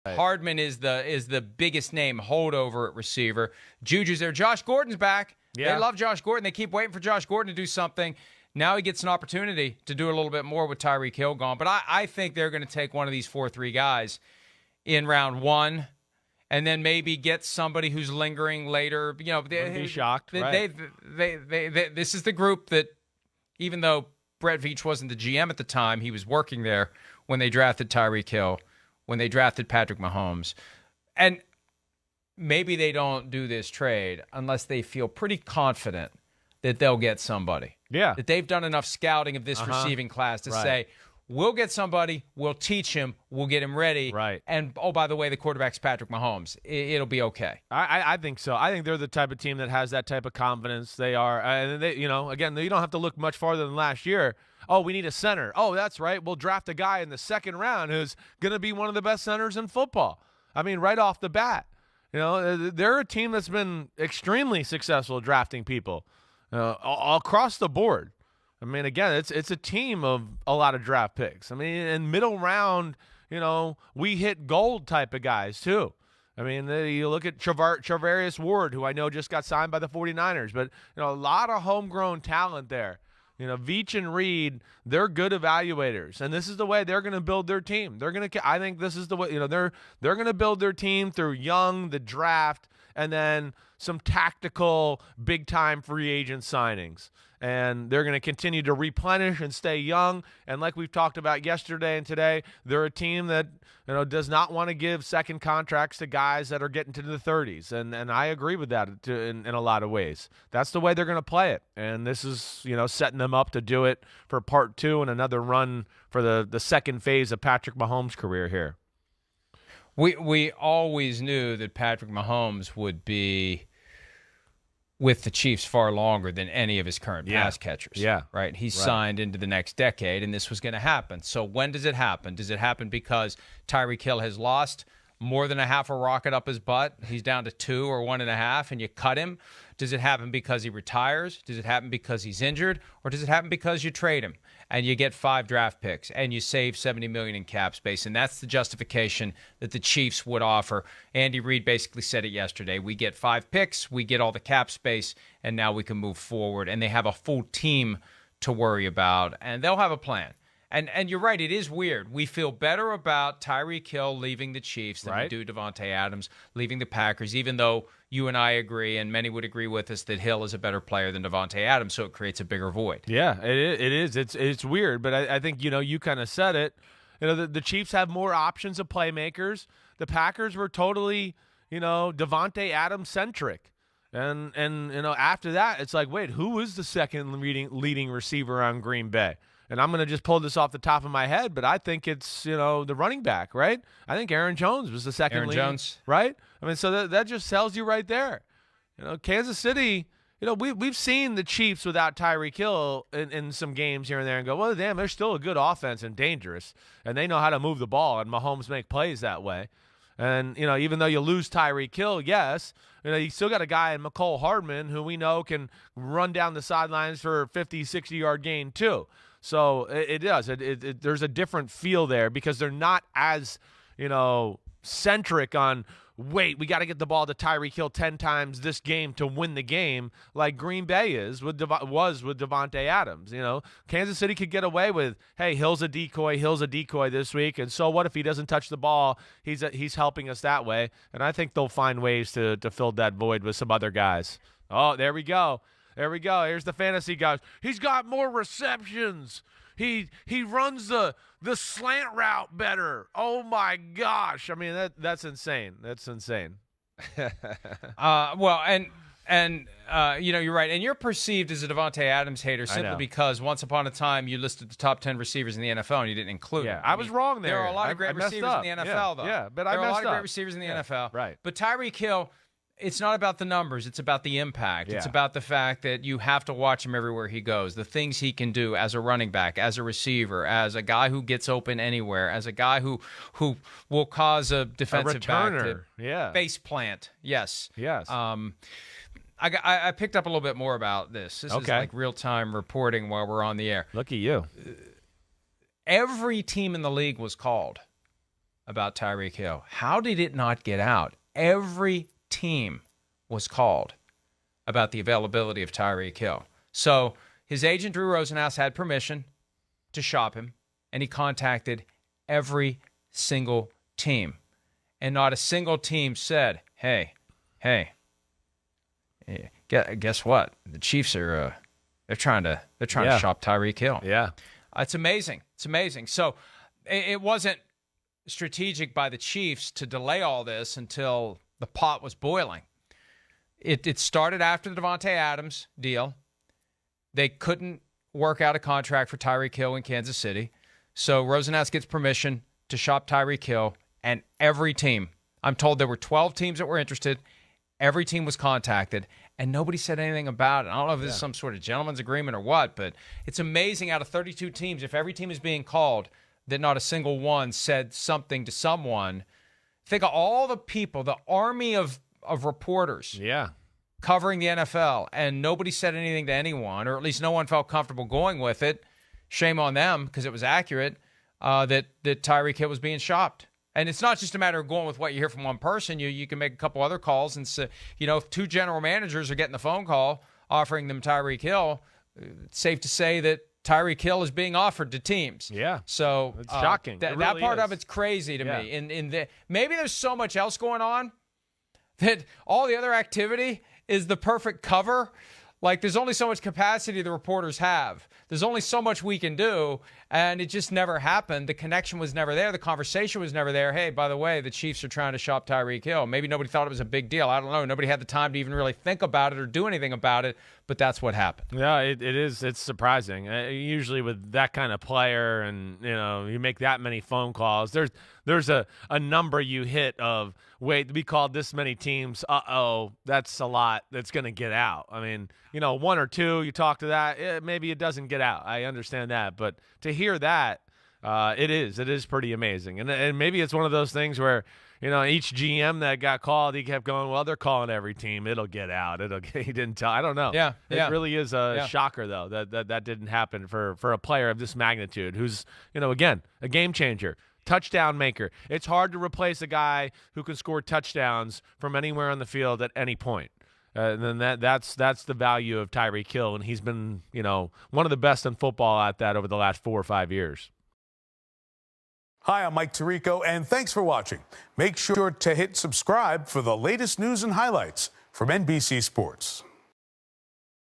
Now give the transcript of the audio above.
Hardman is the biggest name holdover at receiver. Juju's there. Josh Gordon's back. Yeah. They love Josh Gordon. They keep waiting for Josh Gordon to do something. Now he gets an opportunity to do a little bit more with Tyreek Hill gone. But I think they're going to take one of these 4-3 guys in round one and then maybe get somebody who's lingering later. You know, Wouldn't be shocked. Right. This is the group that, even though Brett Veach wasn't the GM at the time, he was working there when they drafted Tyreek Hill, when they drafted Patrick Mahomes. And maybe they don't do this trade unless they feel pretty confident that they'll get somebody. Yeah. That they've done enough scouting of this receiving class to say, we'll get somebody, we'll teach him, we'll get him ready. Right. And, oh, by the way, the quarterback's Patrick Mahomes. It'll be okay. I think so. I think they're the type of team that has that type of confidence. They are. And they, again, you don't have to look much farther than last year. Oh, we need a center. Oh, that's right. We'll draft a guy in the second round who's going to be one of the best centers in football. I mean, right off the bat. They're a team that's been extremely successful drafting people all across the board. I mean, again, it's a team of a lot of draft picks. I mean, in middle round, we hit gold type of guys too. I mean, you look at Charvarius Ward, who I know just got signed by the 49ers, but a lot of homegrown talent there. Veach and Reed, they're good evaluators, and this is the way they're going to build their team. I think this is the way, they're going to build their team through the draft, and then some tactical big-time free agent signings. And they're going to continue to replenish and stay young. And like we've talked about yesterday and today, they're a team that does not want to give second contracts to guys that are getting to the 30s. And I agree with that in a lot of ways. That's the way they're going to play it. And this is setting them up to do it for part two and another run for the second phase of Patrick Mahomes' career here. We always knew that Patrick Mahomes would be with the Chiefs far longer than any of his current pass catchers. Yeah. Right? He's signed into the next decade, and this was going to happen. So when does it happen? Does it happen because Tyreek Hill has lost more than a half a rocket up his butt? He's down to 2 or 1.5, and you cut him? Does it happen because he retires? Does it happen because he's injured? Or does it happen because you trade him and you get 5 draft picks and you save $70 million in cap space? And that's the justification that the Chiefs would offer. Andy Reid basically said it yesterday. We get 5 picks, we get all the cap space, and now we can move forward. And they have a full team to worry about, and they'll have a plan. And you're right, it is weird. We feel better about Tyreek Hill leaving the Chiefs than we do Davante Adams leaving the Packers, even though you and I agree, and many would agree with us, that Hill is a better player than Davante Adams, so it creates a bigger void. Yeah, it is. It's weird, but I think, you kind of said it. The Chiefs have more options of playmakers. The Packers were totally, Davante Adams-centric. And after that, it's like, wait, who is the second leading receiver on Green Bay? And I'm going to just pull this off the top of my head, but I think it's, the running back, right? I think Aaron Jones was the second leading. Jones. Right? I mean, so that just tells you right there. Kansas City, we've seen the Chiefs without Tyreek Hill in some games here and there and go, well, damn, they're still a good offense and dangerous, and they know how to move the ball, and Mahomes make plays that way. And, even though you lose Tyreek Hill, yes, you still got a guy in McCole Hardman who we know can run down the sidelines for a 50, 60-yard gain too. So it does. There's a different feel there because they're not as, centric on, wait, we got to get the ball to Tyreek Hill 10 times this game to win the game like Green Bay was with Davante Adams. Kansas City could get away with, hey, Hill's a decoy this week, and so what if he doesn't touch the ball? He's helping us that way, and I think they'll find ways to fill that void with some other guys. Oh, there we go. There we go. Here's the fantasy guys. He's got more receptions. He runs the slant route better. Oh my gosh! I mean that's insane. That's insane. Well, and you're right. And you're perceived as a Davante Adams hater simply because once upon a time you listed the top 10 receivers in the NFL and you didn't include him. I was wrong there. There are a lot of great receivers in the NFL, though. Yeah, but there are a lot of up. great receivers in the NFL. Right. But Tyreek Hill, it's not about the numbers. It's about the impact. Yeah. It's about the fact that you have to watch him everywhere he goes, the things he can do as a running back, as a receiver, as a guy who gets open anywhere, as a guy who will cause a defensive back to face plant. Yes. I picked up a little bit more about this. This is like real-time reporting while we're on the air. Look at you. Every team in the league was called about Tyreek Hill. How did it not get out? Every team was called about the availability of Tyreek Hill. So his agent, Drew Rosenhaus, had permission to shop him, and he contacted every single team. And not a single team said, hey, guess what? The Chiefs are they're trying to shop Tyreek Hill. Yeah. It's amazing. It's amazing. So it wasn't strategic by the Chiefs to delay all this until the pot was boiling. It started after the Devontae Adams deal. They couldn't work out a contract for Tyreek Hill in Kansas City. So Rosenhaus gets permission to shop Tyreek Hill, and every team, I'm told there were 12 teams that were interested. Every team was contacted, and nobody said anything about it. I don't know if this is some sort of gentleman's agreement or what, but it's amazing out of 32 teams, if every team is being called, that not a single one said something to someone. Think of all the people, the army of reporters covering the NFL, and nobody said anything to anyone, or at least no one felt comfortable going with it. Shame on them, because it was accurate, that Tyreek Hill was being shopped. And it's not just a matter of going with what you hear from one person. You can make a couple other calls and say, if two general managers are getting the phone call offering them Tyreek Hill, it's safe to say that Tyreek Hill is being offered to teams. Yeah. So it's shocking. That really part is. of it's crazy to me. Maybe there's so much else going on that all the other activity is the perfect cover. Like, there's only so much capacity the reporters have. There's only so much we can do, and it just never happened. The connection was never there. The conversation was never there. Hey, by the way, the Chiefs are trying to shop Tyreek Hill. Maybe nobody thought it was a big deal. I don't know. Nobody had the time to even really think about it or do anything about it, but that's what happened. Yeah, it is. It's surprising. Usually with that kind of player and, you make that many phone calls, there's a number you hit of, wait, to be called this many teams, that's a lot that's going to get out. I mean, one or two, you talk to that, maybe it doesn't get out. I understand that. But to hear that, it is pretty amazing. And maybe it's one of those things where, each GM that got called, he kept going, well, they're calling every team. It'll get out. He didn't tell. I don't know. Yeah. It really is a shocker, though, that didn't happen for a player of this magnitude who's, again, a game changer. Touchdown maker. It's hard to replace a guy who can score touchdowns from anywhere on the field at any point. And then that's the value of Tyreek Hill, and he's been, one of the best in football at that over the last 4 or 5 years. Hi, I'm Mike Tirico, and thanks for watching. Make sure to hit subscribe for the latest news and highlights from NBC Sports.